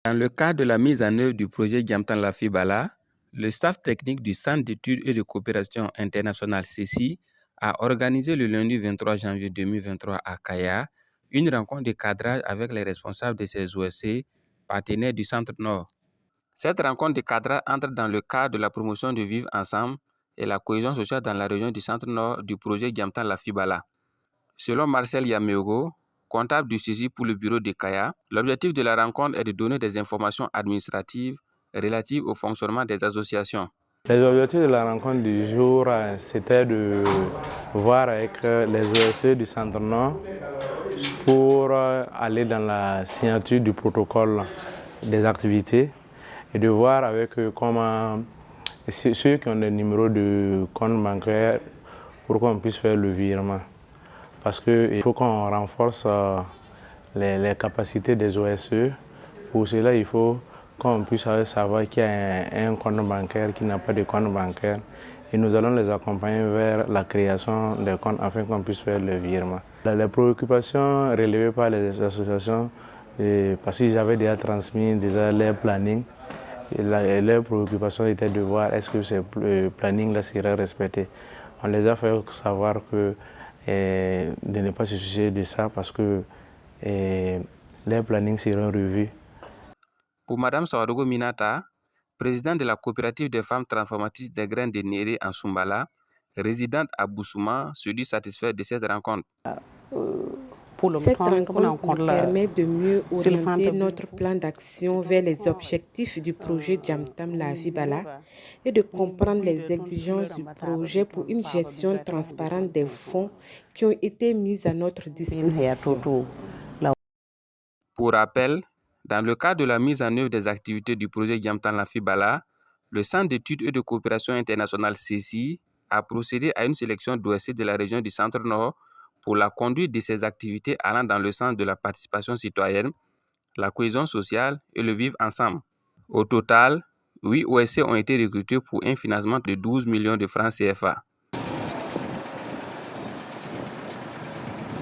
Dans le cadre de la mise en œuvre du projet Diamtan Lafibala, le staff technique du Centre d'études et de coopération internationale CECI a organisé le lundi 23 janvier 2023 à Kaya une rencontre de cadrage avec les responsables de ces OSC, partenaires du Centre Nord. Cette rencontre de cadrage entre dans le cadre de la promotion de vivre ensemble et la cohésion sociale dans la région du Centre Nord du projet Diamtan Lafibala. Selon Marcel Yameogo, comptable du CECI pour le bureau de Kaya, l'objectif de la rencontre est de donner des informations administratives relatives au fonctionnement des associations. Les objectifs de la rencontre du jour, c'était de voir avec les OSE du Centre Nord pour aller dans la signature du protocole des activités et de voir avec eux comment ceux qui ont des numéros de compte bancaire pour qu'on puisse faire le virement. Parce qu'il faut qu'on renforce les capacités des OSE. Pour cela, il faut qu'on puisse savoir qu'il y a un compte bancaire, qui n'a pas de compte bancaire. Et nous allons les accompagner vers la création des comptes afin qu'on puisse faire le virement. Les préoccupations relevées par les associations, parce qu'ils avaient déjà transmis leur planning, et leur préoccupation était de voir est-ce que ce planning-là serait respecté. On les a fait savoir que de ne pas se soucier de ça parce que les plannings seront revus. Pour Mme Sawadogo Minata, présidente de la coopérative des femmes transformatrices des graines de Néré en Sumbala, résidente à Boussouma, se dit satisfaite de cette rencontre. Cette rencontre nous permet de mieux orienter notre plan d'action vers les objectifs du projet Diamtan Lafibala et de comprendre les exigences du projet pour une gestion transparente des fonds qui ont été mis à notre disposition. Pour rappel, dans le cadre de la mise en œuvre des activités du projet Diamtan Lafibala, le Centre d'études et de coopération internationale CECI a procédé à une sélection d'OSC de la région du Centre-Nord pour la conduite de ces activités allant dans le sens de la participation citoyenne, la cohésion sociale et le vivre ensemble. Au total, 8 OSC ont été recrutés pour un financement de 12 millions de francs CFA.